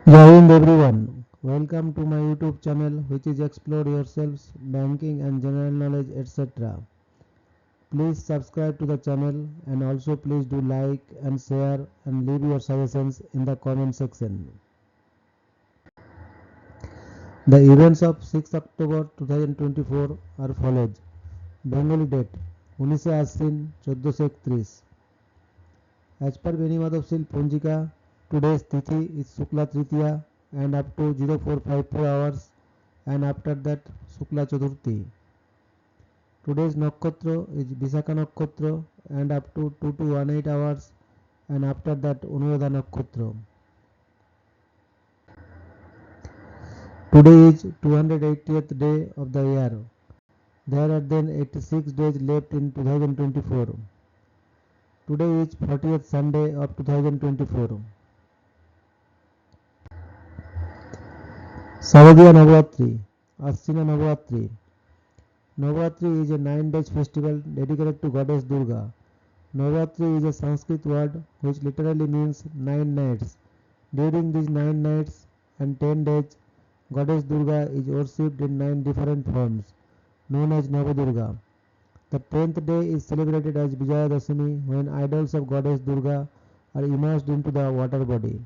Jai Hind everyone. Welcome to my YouTube channel which is Explore Yourselves, Banking and General Knowledge etc. Please subscribe to the channel and also please do like and share and leave your suggestions in the comment section. The events of 6 October 2024 are follows. Bengali date 19 Ashwin 1431. As per Beni Madhavsil Punjika, today's Tithi is Shukla Tritiya and up to 0454 hours and after that Shukla Chaturthi. Today's Nakshatra is Visakha Nakshatra and up to 2 to 18 hours and after that Anuradha Nakshatra. Today is 280th day of the year. There are then 86 days left in 2024. Today is 40th Sunday of 2024. Savadiya Navaratri, Ashina Navaratri. Navaratri is a 9 days festival dedicated to Goddess Durga. Navaratri is a Sanskrit word which literally means 9 nights. During these 9 nights and 10 days, Goddess Durga is worshipped in 9 different forms, known as Navadurga. The 10th day is celebrated as Vijayadashami when idols of Goddess Durga are immersed into the water body.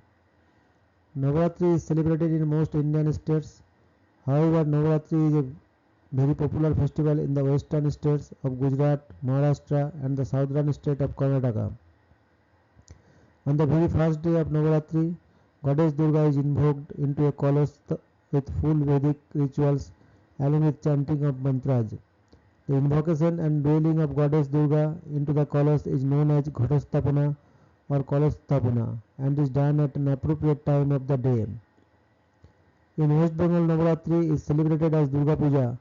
Navaratri is celebrated in most Indian states. However, Navaratri is a very popular festival in the western states of Gujarat, Maharashtra and the southern state of Karnataka. On the very first day of Navaratri, Goddess Durga is invoked into a kalash with full Vedic rituals along with chanting of mantras. The invocation and dwelling of Goddess Durga into the kalash is known as Ghatastapana or Kalastapana and is done at an appropriate time of the day. In West Bengal, Navaratri is celebrated as Durga Puja.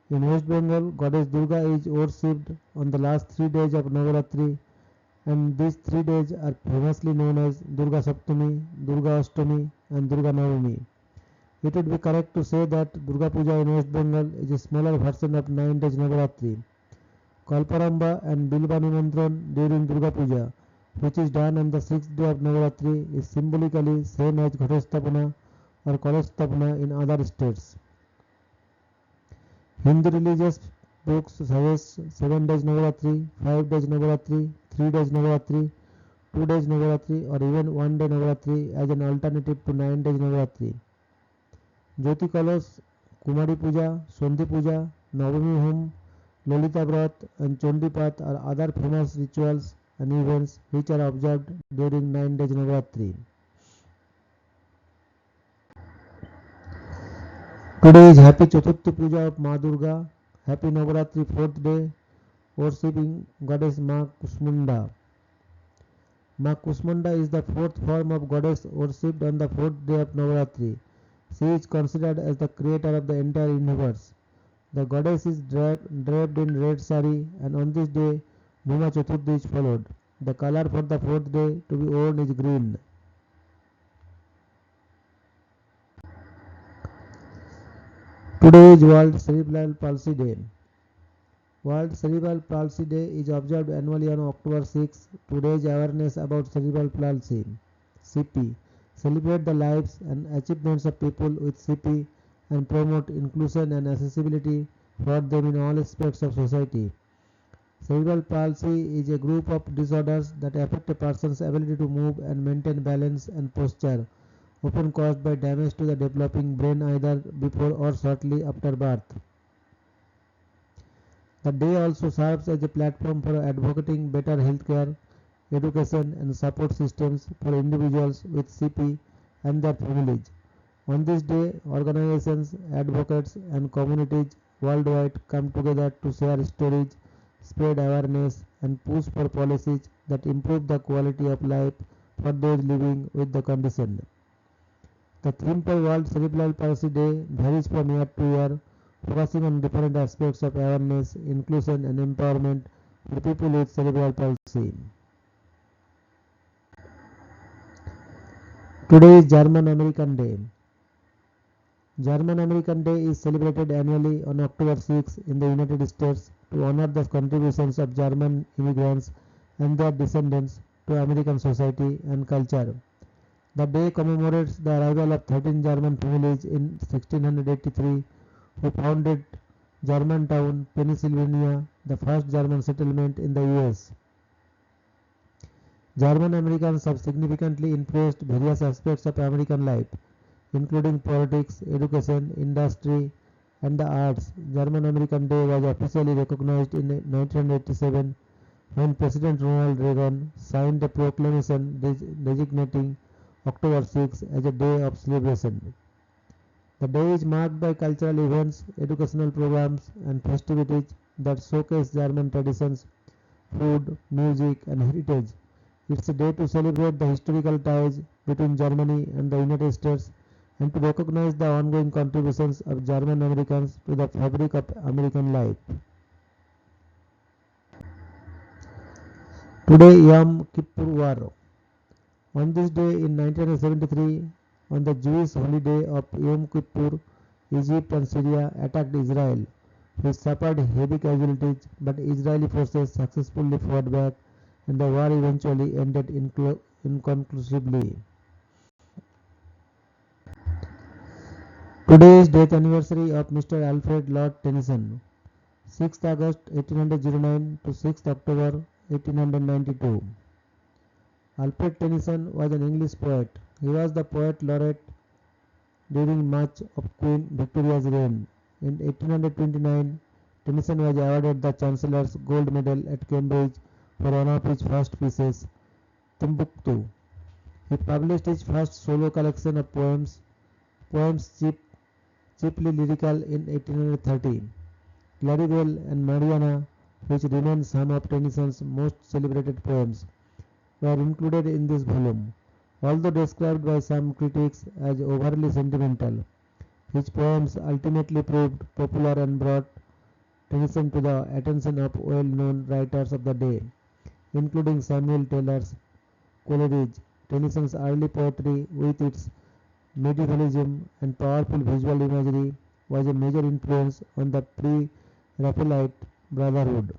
In West Bengal, Goddess Durga is worshipped on the last 3 days of Navaratri and these 3 days are famously known as Durga Saptami, Durga Ashtami and Durga Navami. It would be correct to say that Durga Puja in West Bengal is a smaller version of 9 days Navaratri. Kalparamba and Bilbani Mantran during Durga Puja, which is done on the 6th day of Navaratri, is symbolically same as Ghatastapana or Kalastapana in other states. Hindu religious books suggest 7 days Navaratri, 5 days Navaratri, 3 days Navaratri, 2 days Navaratri or even 1 day Navaratri as an alternative to 9 days Navaratri. Jyoti Kalash, Kumari Puja, Sandhi Puja, Navami Home, Lalita Vrat and Chandipat are other famous rituals and events which are observed during 9 days Navaratri. Today is Happy Chaturthi Puja of Ma Durga, Happy Navaratri 4th day, worshipping Goddess Ma Kusmunda. Ma Kusmunda is the 4th form of goddess worshipped on the 4th day of Navaratri. She is considered as the creator of the entire universe. The goddess is draped in red sari and on this day Bhuma Chaturthi is followed. The color for the 4th day to be worn is green. Today is World Cerebral Palsy Day. World Cerebral Palsy Day is observed annually on October 6 to raise awareness about cerebral palsy (CP), celebrate the lives and achievements of people with CP, and promote inclusion and accessibility for them in all aspects of society. Cerebral palsy is a group of disorders that affect a person's ability to move and maintain balance and posture, often caused by damage to the developing brain either before or shortly after birth. The day also serves as a platform for advocating better healthcare, education and support systems for individuals with CP and their families. On this day, organizations, advocates and communities worldwide come together to share stories, spread awareness and push for policies that improve the quality of life for those living with the condition. The theme for World Cerebral Palsy Day varies from year to year, focusing on different aspects of awareness, inclusion and empowerment for people with cerebral palsy. Today is German American Day. German American Day is celebrated annually on October 6 in the United States to honor the contributions of German immigrants and their descendants to American society and culture. The day commemorates the arrival of 13 German families in 1683 who founded Germantown, Pennsylvania, the first German settlement in the US. German Americans have significantly influenced various aspects of American life, including politics, education, industry, and the arts. German American Day was officially recognized in 1987 when President Ronald Reagan signed a proclamation designating October 6 as a day of celebration. The day is marked by cultural events, educational programs, and festivities that showcase German traditions, food, music, and heritage. It's a day to celebrate the historical ties between Germany and the United States and to recognize the ongoing contributions of German Americans to the fabric of American life. Today, Yom Kippur War. On this day in 1973, on the Jewish holiday of Yom Kippur, Egypt and Syria attacked Israel, which suffered heavy casualties, but Israeli forces successfully fought back and the war eventually ended inconclusively. Today is death anniversary of Mr. Alfred Lord Tennyson, 6th August 1809 to 6th October 1892. Alfred Tennyson was an English poet. He was the poet laureate during much of Queen Victoria's reign. In 1829, Tennyson was awarded the Chancellor's Gold Medal at Cambridge for one of his first pieces, Timbuktu. He published his first solo collection of poems chiefly lyrical, in 1830. Claribel and Mariana, which remain some of Tennyson's most celebrated poems, were included in this volume. Although described by some critics as overly sentimental, his poems ultimately proved popular and brought Tennyson to the attention of well-known writers of the day, including Samuel Taylor Coleridge. Tennyson's early poetry, with its medievalism and powerful visual imagery, was a major influence on the pre-Raphaelite Brotherhood.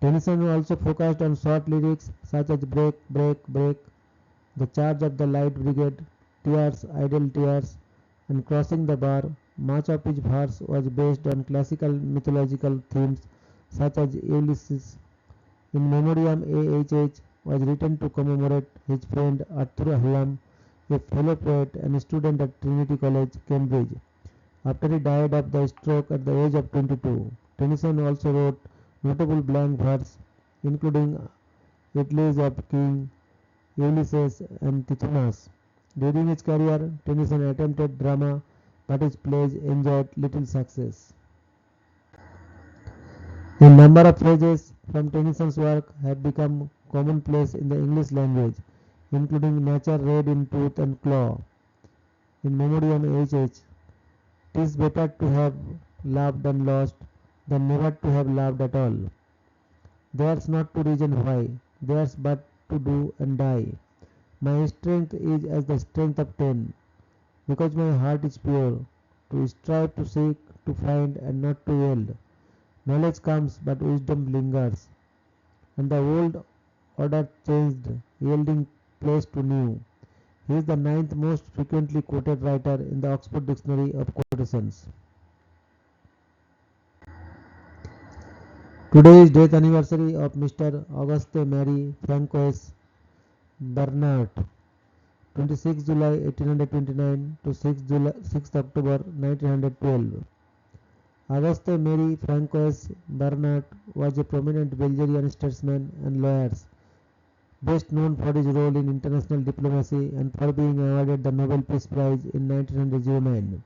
Tennyson also focused on short lyrics such as Break, Break, Break, The Charge of the Light Brigade, Tears, Idle Tears, and Crossing the Bar. Much of his verse was based on classical mythological themes such as Ulysses. In Memoriam A.H.H. was written to commemorate his friend Arthur Hallam, a fellow poet and student at Trinity College, Cambridge, after he died of the stroke at the age of 22. Tennyson also wrote notable blank verse, including Idylls of King Ulysses and Tithonus. During his career, Tennyson attempted drama, but his plays enjoyed little success. A number of phrases from Tennyson's work have become commonplace in the English language, including nature red in tooth and claw. In Memoriam H.H., "'Tis better to have loved and lost than never to have loved at all. There's not to reason why, there's but to do and die. My strength is as the strength of 10, because my heart is pure, to strive, to seek, to find, and not to yield. Knowledge comes, but wisdom lingers, and the old order changed, yielding place to new." He is the ninth most frequently quoted writer in the Oxford Dictionary of Quotations. Today is death anniversary of Mr. Auguste Marie Francois Bernard, 26 July 1829 to 6 October 1912. Auguste Marie Francois Bernard was a prominent Belgian statesman and lawyer, best known for his role in international diplomacy and for being awarded the Nobel Peace Prize in 1909.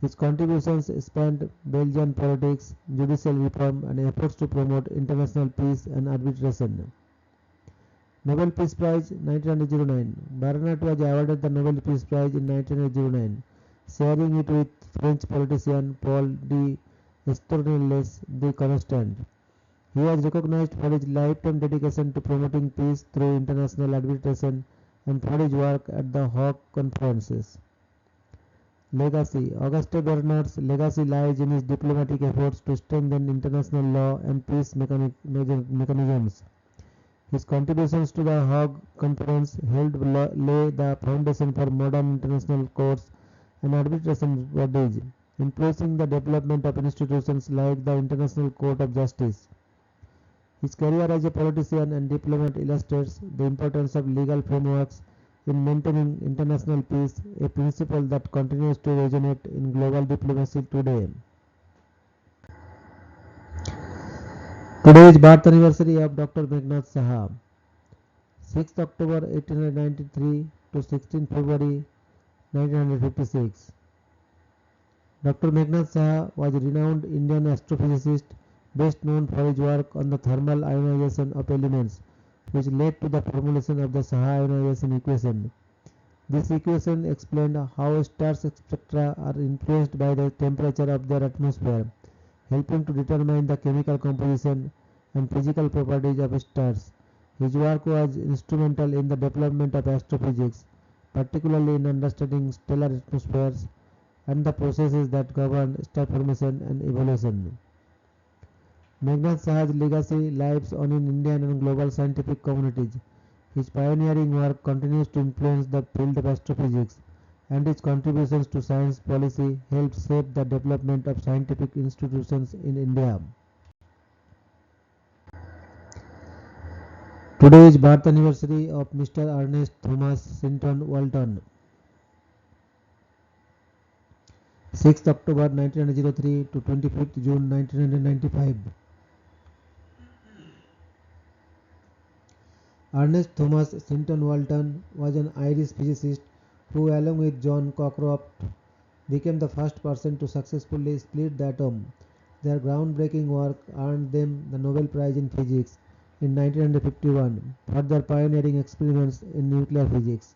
His contributions spanned Belgian politics, judicial reform, and efforts to promote international peace and arbitration. Nobel Peace Prize 1909. Bernard was awarded the Nobel Peace Prize in 1909, sharing it with French politician Paul de Estournelles the Constant. He was recognized for his lifetime dedication to promoting peace through international arbitration and for his work at the Hague conferences. Legacy. Auguste Bernard's legacy lies in his diplomatic efforts to strengthen international law and peace mechanisms. His contributions to the Hague Conference helped lay the foundation for modern international courts and arbitration bodies, influencing the development of institutions like the International Court of Justice. His career as a politician and diplomat illustrates the importance of legal frameworks in maintaining international peace, a principle that continues to resonate in global diplomacy today. Today is birth anniversary of Dr. Meghnad Saha, 6th October 1893 to 16 February 1956. Dr. Meghnad Saha was a renowned Indian astrophysicist best known for his work on the thermal ionization of elements, which led to the formulation of the Saha ionization equation. This equation explained how stars' spectra are influenced by the temperature of their atmosphere, helping to determine the chemical composition and physical properties of stars. His work was instrumental in the development of astrophysics, particularly in understanding stellar atmospheres and the processes that govern star formation and evolution. Meghnad Saha's legacy lives on in Indian and global scientific communities. His pioneering work continues to influence the field of astrophysics, and his contributions to science policy helped shape the development of scientific institutions in India. Today is birth anniversary of Mr. Ernest Thomas Sinton Walton, 6th October 1903 to 25th June 1995. Ernest Thomas Sinton Walton was an Irish physicist who, along with John Cockcroft, became the first person to successfully split the atom. Their groundbreaking work earned them the Nobel Prize in Physics in 1951 for their pioneering experiments in nuclear physics.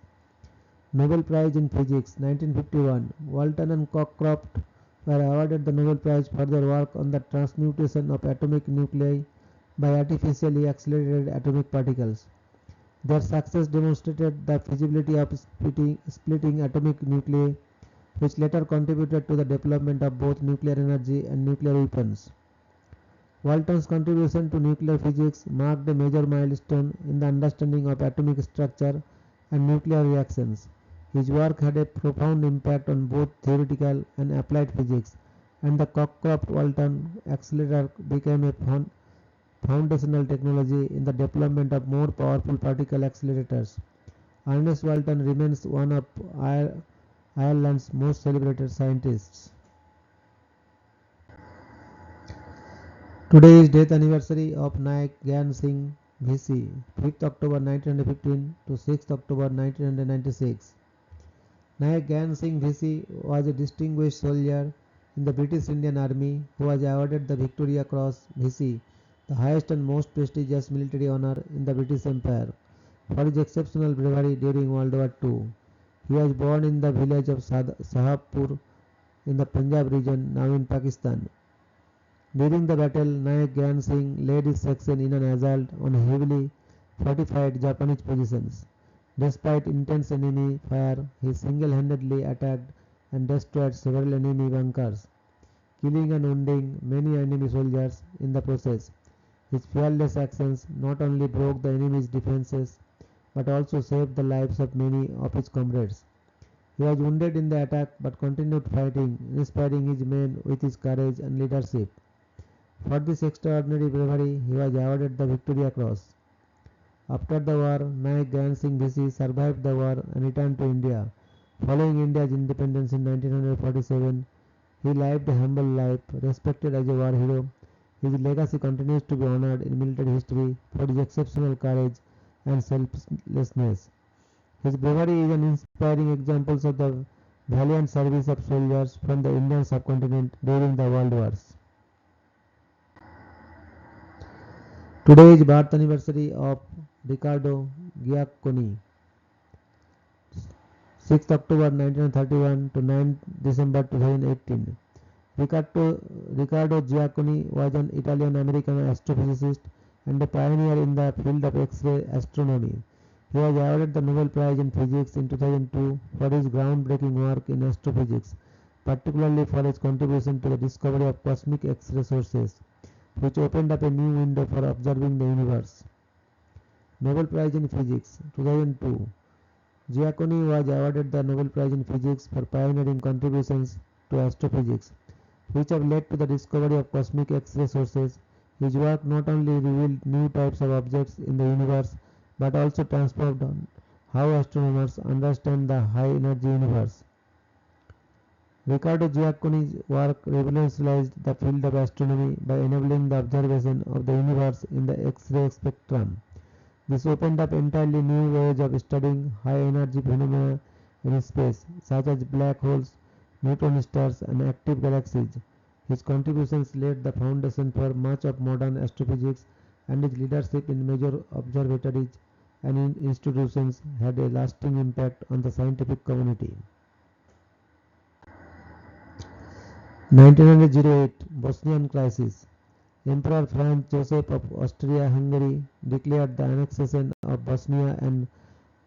Nobel Prize in Physics 1951. Walton and Cockcroft were awarded the Nobel Prize for their work on the transmutation of atomic nuclei by artificially accelerated atomic particles. Their success demonstrated the feasibility of splitting atomic nuclei, which later contributed to the development of both nuclear energy and nuclear weapons. Walton's contribution to nuclear physics marked a major milestone in the understanding of atomic structure and nuclear reactions. His work had a profound impact on both theoretical and applied physics, and the Cockcroft-Walton accelerator became a foundational technology in the development of more powerful particle accelerators. Ernest Walton remains one of Ireland's most celebrated scientists. Today is death anniversary of Nayak Gyan Singh VC, 5th October 1915 to 6th October 1996. Nayak Gyan Singh VC was a distinguished soldier in the British Indian Army who was awarded the Victoria Cross VC, the highest and most prestigious military honor in the British Empire, for his exceptional bravery during World War II. He was born in the village of Sahabpur in the Punjab region, now in Pakistan. During the battle, Nayak Gyan Singh led his section in an assault on heavily fortified Japanese positions. Despite intense enemy fire, he single-handedly attacked and destroyed several enemy bunkers, killing and wounding many enemy soldiers in the process. His fearless actions not only broke the enemy's defenses but also saved the lives of many of his comrades. He was wounded in the attack but continued fighting, inspiring his men with his courage and leadership. For this extraordinary bravery, he was awarded the Victoria Cross. After the war, Nayak Gyan Singh VC survived the war and returned to India. Following India's independence in 1947, he lived a humble life, respected as a war hero. His legacy continues to be honored in military history for his exceptional courage and selflessness. His bravery is an inspiring example of the valiant service of soldiers from the Indian subcontinent during the world wars. Today is birth anniversary of Riccardo Giacconi, 6th October 1931 to 9th December 2018. Riccardo Giacconi was an Italian-American astrophysicist and a pioneer in the field of X-ray astronomy. He was awarded the Nobel Prize in Physics in 2002 for his groundbreaking work in astrophysics, particularly for his contribution to the discovery of cosmic X-ray sources, which opened up a new window for observing the universe. Nobel Prize in Physics 2002. Giacconi was awarded the Nobel Prize in Physics for pioneering contributions to astrophysics, which have led to the discovery of cosmic X-ray sources. His work not only revealed new types of objects in the universe but also transformed how astronomers understand the high-energy universe. Riccardo Giacconi's work revolutionized the field of astronomy by enabling the observation of the universe in the X-ray spectrum. This opened up entirely new ways of studying high-energy phenomena in space, such as black holes, neutron stars, and active galaxies. His contributions laid the foundation for much of modern astrophysics, and his leadership in major observatories and in institutions had a lasting impact on the scientific community. 1908 Bosnian Crisis. Emperor Franz Joseph of Austria-Hungary declared the annexation of Bosnia and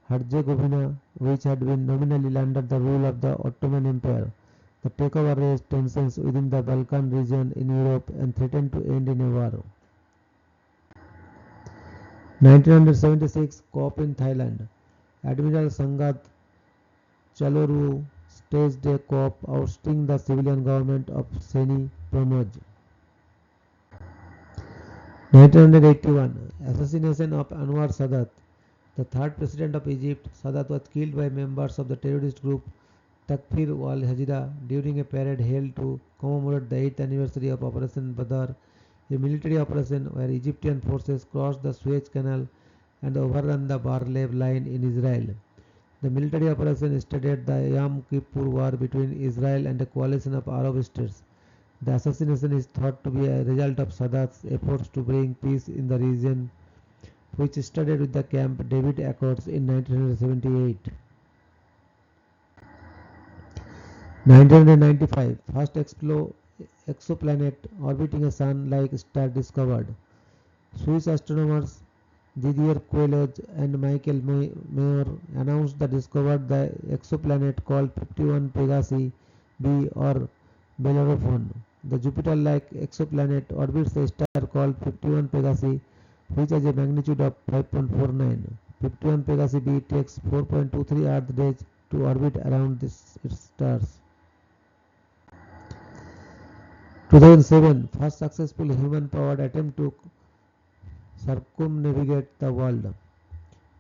Herzegovina, which had been nominally under the rule of the Ottoman Empire. The takeover raised tensions within the Balkan region in Europe and threatened to end in a war. 1976 COP in Thailand. Admiral Sangat Chaloru staged a COP ousting the civilian government of Seni Pranoj. 1981 Assassination of Anwar Sadat. The third president of Egypt, Sadat was killed by members of the terrorist group Takfir wal-Hajra during a parade held to commemorate the 8th anniversary of Operation Badr, a military operation where Egyptian forces crossed the Suez Canal and overran the Bar-Lev line in Israel. The military operation started the Yom Kippur War between Israel and a coalition of Arab states. The assassination is thought to be a result of Sadat's efforts to bring peace in the region, which started with the Camp David Accords in 1978. 1995 First exoplanet orbiting a sun-like star discovered. Swiss astronomers Didier Queloz and Michael Mayor announced the discovered the exoplanet called 51 Pegasi b or Bellerophon. The Jupiter-like exoplanet orbits a star called 51 Pegasi, which has a magnitude of 5.49. 51 Pegasi b takes 4.23 Earth days to orbit around its stars. 2007 First successful human-powered attempt to circumnavigate the world.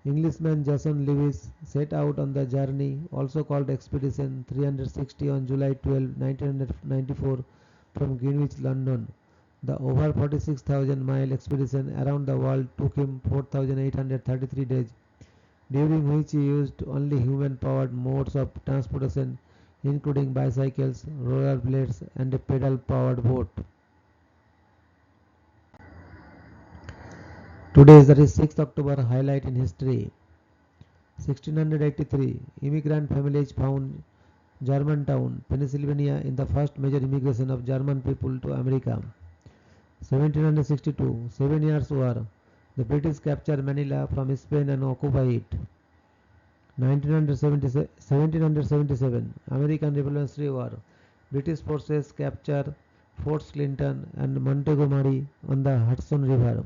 Englishman Jason Lewis set out on the journey, also called Expedition 360, on July 12, 1994 from Greenwich, London. The over 46,000-mile expedition around the world took him 4,833 days, during which he used only human-powered modes of transportation, including bicycles, rollerblades, and a pedal-powered boat. Today is the 6th October. Highlight in history. 1683 immigrant families found Germantown, Pennsylvania in the first major immigration of German people to America. 1762 7 Years' War. The British captured Manila from Spain and occupy it. 1777 American Revolutionary War. British forces capture Forts Clinton and Montgomery on the Hudson River.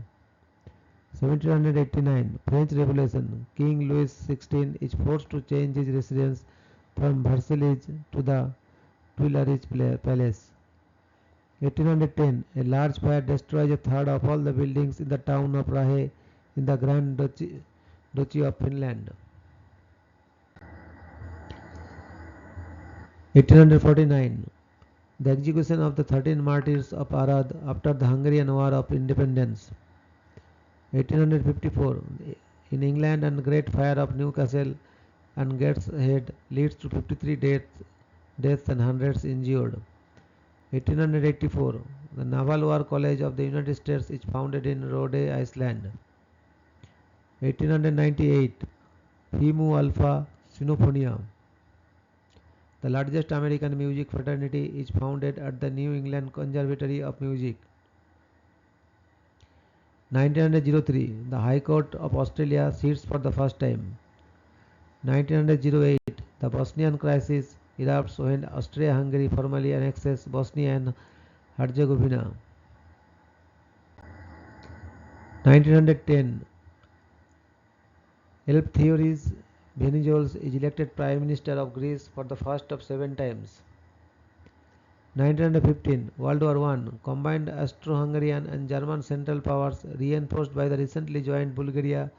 1789 French Revolution. King Louis XVI is forced to change his residence from Versailles to the Tuileries Palace. 1810 A large fire destroys a third of all the buildings in the town of Rahe in the Grand Duchy of Finland. 1849 The execution of the 13 martyrs of Arad after the Hungarian War of Independence. 1854 In England, and Great Fire of Newcastle and Gateshead leads to 53 deaths and hundreds injured. 1884 The Naval War College of the United States is founded in Rhode, Island. 1898 Phi Mu Alpha Sinfonia. The largest American music fraternity is founded at the New England Conservatory of Music. 1903 The High Court of Australia sits for the first time. 1908 The Bosnian crisis erupts when Austria-Hungary formally annexes Bosnia and Herzegovina. 1910 Elf theories, Venizelos is elected Prime Minister of Greece for the first of 7 times. 1915, World War I, combined Austro-Hungarian and German Central Powers, reinforced by the recently joined Bulgaria,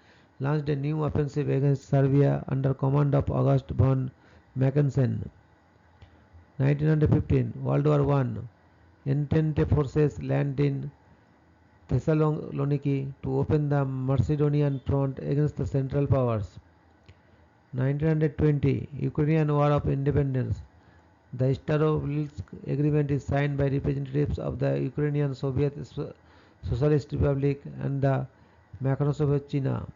launched a new offensive against Serbia under command of August von Mackensen. 1915, World War I, Entente forces land in Thessaloniki to open the Macedonian front against the Central Powers. 1920, Ukrainian War of Independence. The Starobilsk Agreement is signed by representatives of the Ukrainian Soviet Socialist Republic and the Makhnovchina.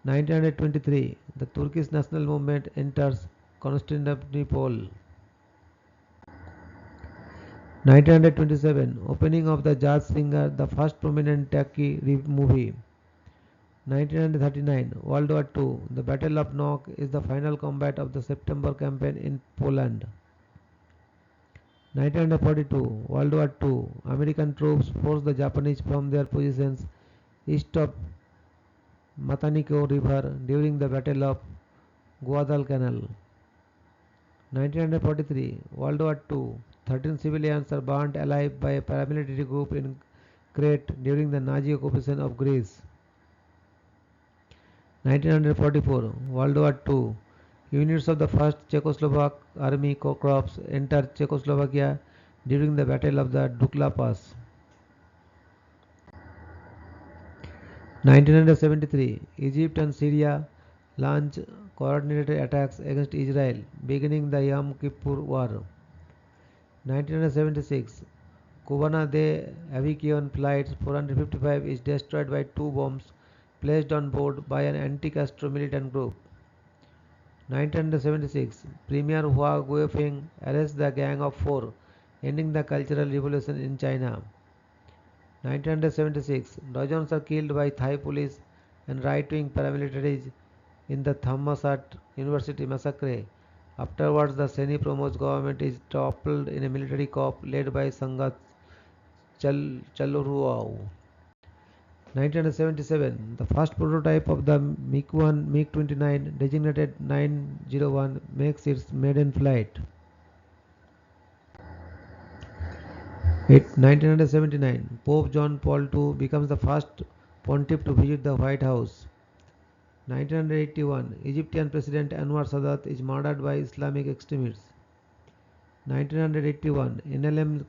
1923, the Turkish national movement enters Constantinople. 1927, opening of the jazz singer, the first prominent Turkey movie. 1939, World War II, the Battle of Nok is the final combat of the September campaign in Poland. 1942, World War II, American troops forced the Japanese from their positions east of Mataniko River during the Battle of Guadalcanal. 1943, World War II, 13 civilians are burnt alive by a paramilitary group in Crete during the Nazi occupation of Greece. 1944, World War II, units of the 1st Czechoslovak Army Corps entered Czechoslovakia during the Battle of the Dukla Pass. 1973, Egypt and Syria launch coordinated attacks against Israel, beginning the Yom Kippur War. 1976, Cubana de Aviación Flight 455 is destroyed by 2 bombs placed on board by an anti-Castro militant group. 1976, Premier Hua Guofeng arrests the Gang of Four, ending the Cultural Revolution in China. 1976, dozens are killed by Thai police and right-wing paramilitaries in the Thammasat University massacre. Afterwards, the Seni-Promos government is toppled in a military coup led by Sangat Chaluruau. 1977, the first prototype of the MiG-1 MiG-29 designated 901 makes its maiden flight. 1979, Pope John Paul II becomes the first pontiff to visit the White House. 1981, Egyptian President Anwar Sadat is murdered by Islamic extremists. 1981, NLM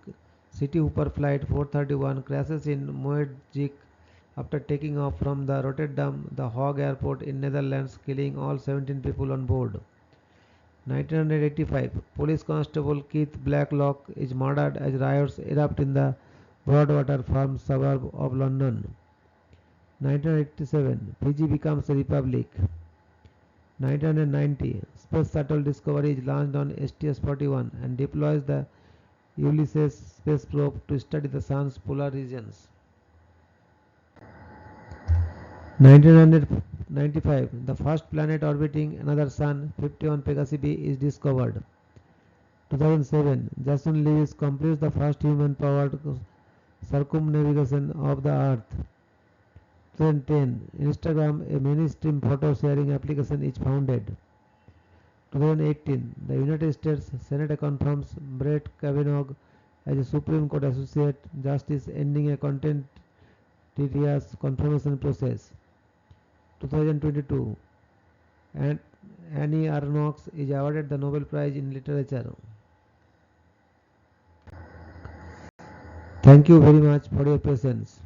City Hooper Flight 431 crashes in Moerdijk after taking off from the Rotterdam The Hague Airport in Netherlands, killing all 17 people on board. 1985, Police Constable Keith Blacklock is murdered as riots erupt in the Broadwater Farm suburb of London. 1987, Fiji becomes a republic. 1990, Space Shuttle Discovery is launched on STS-41 and deploys the Ulysses space probe to study the Sun's polar regions. 1995, the first planet orbiting another sun, 51 Pegasi b, is discovered. 2007, Jason Lewis completes the first human-powered circumnavigation of the Earth. 2010, Instagram, a mainstream photo sharing application, is founded. 2018, the United States Senate confirms Brett Kavanaugh as a Supreme Court Associate Justice, ending a contentious confirmation process. 2022, and Annie Arnox is awarded the Nobel Prize in Literature. Thank you very much for your patience.